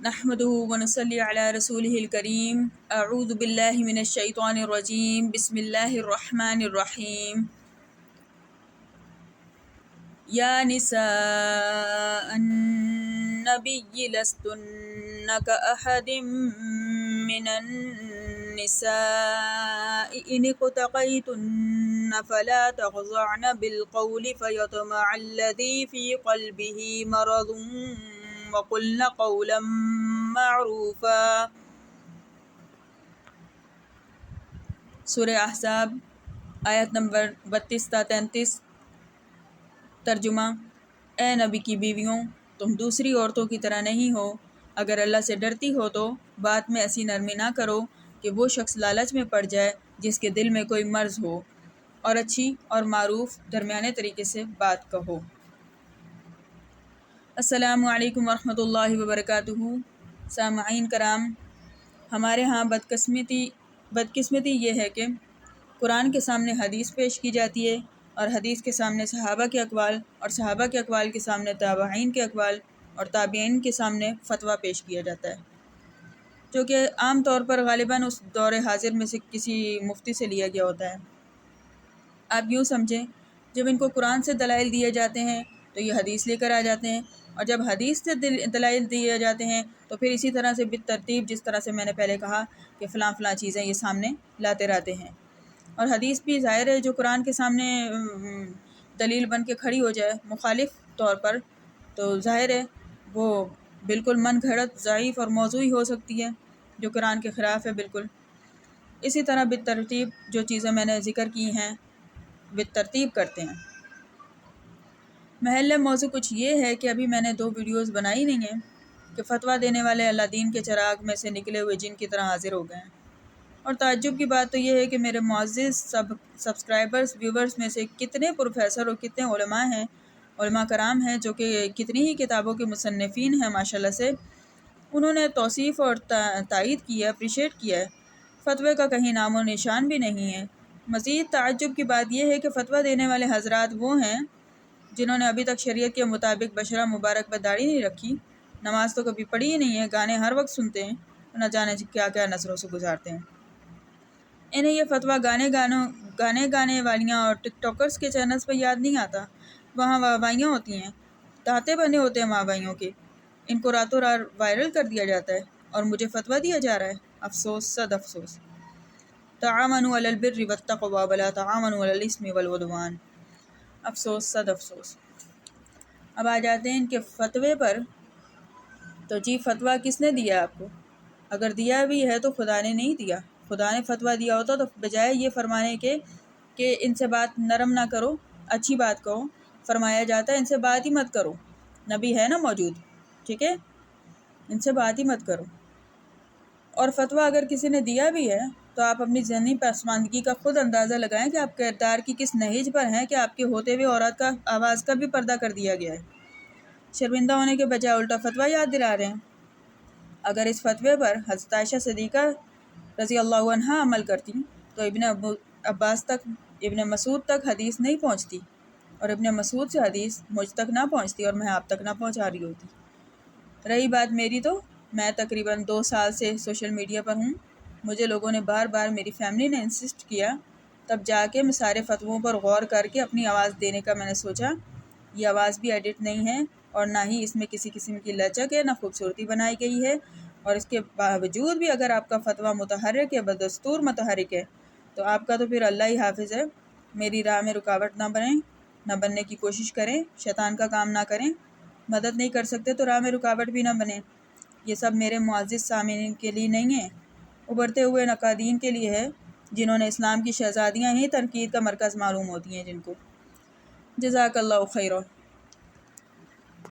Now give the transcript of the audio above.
نحمده ونصلي على رسوله الكريم اعوذ باللہ من الشیطان الرجیم بسم اللہ الرحمن الرحیم یا نساء النبی لستن كأحد من النساء ان اتقیتن فلا تخضعن بالقول فيطمع الذي في قلبه مرض وقلن قولا معروفا۔ سورہ احزاب آیت نمبر 32 تا 33۔ ترجمہ: اے نبی کی بیویوں، تم دوسری عورتوں کی طرح نہیں ہو۔ اگر اللہ سے ڈرتی ہو تو بات میں ایسی نرمی نہ کرو کہ وہ شخص لالچ میں پڑ جائے جس کے دل میں کوئی مرض ہو، اور اچھی اور معروف درمیانے طریقے سے بات کہو۔ السلام علیکم ورحمۃ اللہ وبرکاتہ۔ سامعین کرام، ہمارے ہاں بدقسمتی یہ ہے کہ قرآن کے سامنے حدیث پیش کی جاتی ہے، اور حدیث کے سامنے صحابہ کے اقوال، اور صحابہ کے اقوال کے سامنے تابعین کے اقوال، اور تابعین کے سامنے فتویٰ پیش کیا جاتا ہے، جو کہ عام طور پر غالباً اس دور حاضر میں سے کسی مفتی سے لیا گیا ہوتا ہے۔ آپ یوں سمجھیں، جب ان کو قرآن سے دلائل دیے جاتے ہیں تو یہ حدیث لے کر آ جاتے ہیں، اور جب حدیث سے دلائل دیے جاتے ہیں تو پھر اسی طرح سے بالترتیب، جس طرح سے میں نے پہلے کہا کہ فلاں فلاں چیزیں یہ سامنے لاتے رہتے ہیں۔ اور حدیث بھی ظاہر ہے جو قرآن کے سامنے دلیل بن کے کھڑی ہو جائے مخالف طور پر، تو ظاہر ہے وہ بالکل من گھڑت، ضعیف اور موضوعی ہو سکتی ہے، جو قرآن کے خلاف ہے بالکل۔ اسی طرح بالترتیب جو چیزیں میں نے ذکر کی ہیں بالترتیب کرتے ہیں۔ محل موضوع کچھ یہ ہے کہ ابھی میں نے 2 ویڈیوز بنائی نہیں ہیں کہ فتویٰ دینے والے اللہ دین کے چراغ میں سے نکلے ہوئے جن کی طرح حاضر ہو گئے ہیں۔ اور تعجب کی بات تو یہ ہے کہ میرے معزز سبسکرائبرز، ویورز میں سے کتنے پروفیسر اور کتنے علماء کرام ہیں جو کہ کتنی ہی کتابوں کے مصنفین ہیں ماشاءاللہ سے، انہوں نے توصیف اور تائید کیا، اپریشیٹ کیا ہے۔ فتوے کا کہیں نام و نشان بھی نہیں ہے۔ مزید تعجب کی بات یہ ہے کہ فتویٰ دینے والے حضرات وہ ہیں جنہوں نے ابھی تک شریعت کے مطابق بشرہ مبارک پر داڑھی نہیں رکھی، نماز تو کبھی پڑھی ہی نہیں ہے، گانے ہر وقت سنتے ہیں، نہ جانے کیا کیا نظروں سے گزارتے ہیں۔ انہیں یہ فتویٰ گانے والیاں اور ٹک ٹاکرز کے چینلز پہ یاد نہیں آتا، وہاں واہوائیاں ہوتی ہیں، تاتے بنے ہوتے ہیں واہوائیوں کے، ان کو راتوں رات وائرل کر دیا جاتا ہے اور مجھے فتویٰ دیا جا رہا ہے۔ افسوس، صد افسوس۔ تعاونوا علی البر والتقوی ولا تعاونوا علی الاثم والعدوان۔ افسوس، صد افسوس۔ اب آ جاتے ہیں ان کے فتوے پر۔ تو جی، فتویٰ کس نے دیا آپ کو؟ اگر دیا بھی ہے تو خدا نے نہیں دیا۔ خدا نے فتویٰ دیا ہوتا تو بجائے یہ فرمانے کے کہ ان سے بات نرم نہ کرو، اچھی بات کہو، فرمایا جاتا ہے ان سے بات ہی مت کرو۔ نبی ہے نا موجود، ٹھیک ہے، ان سے بات ہی مت کرو۔ اور فتویٰ اگر کسی نے دیا بھی ہے تو آپ اپنی ذہنی پسماندگی کا خود اندازہ لگائیں کہ آپ کردار کی کس نہج پر ہیں کہ آپ کے ہوتے ہوئے عورت کا آواز کا بھی پردہ کر دیا گیا ہے۔ شرمندہ ہونے کے بجائے الٹا فتویٰ یاد دلا رہے ہیں۔ اگر اس فتوے پر حضرت عائشہ صدیقہ رضی اللہ عنہا عمل کرتی تو ابن عباس تک، ابن مسعود تک حدیث نہیں پہنچتی، اور ابن مسعود سے حدیث مجھ تک نہ پہنچتی اور میں آپ تک نہ پہنچا رہی ہوتی۔ رہی بات میری، تو میں تقریباً 2 سال سے سوشل میڈیا پر ہوں۔ مجھے لوگوں نے بار بار، میری فیملی نے انسسٹ کیا، تب جا کے میں سارے فتووں پر غور کر کے اپنی آواز دینے کا میں نے سوچا۔ یہ آواز بھی ایڈٹ نہیں ہے، اور نہ ہی اس میں کسی قسم کی لچک ہے، نہ خوبصورتی بنائی گئی ہے، اور اس کے باوجود بھی اگر آپ کا فتویٰ متحرک ہے، بدستور متحرک ہے، تو آپ کا تو پھر اللہ ہی حافظ ہے۔ میری راہ میں رکاوٹ نہ بنیں، نہ بننے کی کوشش کریں، شیطان کا کام نہ کریں۔ مدد نہیں کر سکتے تو راہ میں رکاوٹ بھی نہ بنیں۔ یہ سب میرے معزز سامعین کے لیے نہیں ہے، ابھرتے ہوئے نقادین کے لیے ہے، جنہوں نے اسلام کی شہزادیاں ہی تنقید کا مرکز معلوم ہوتی ہیں جن کو۔ جزاک اللہ خیرہ۔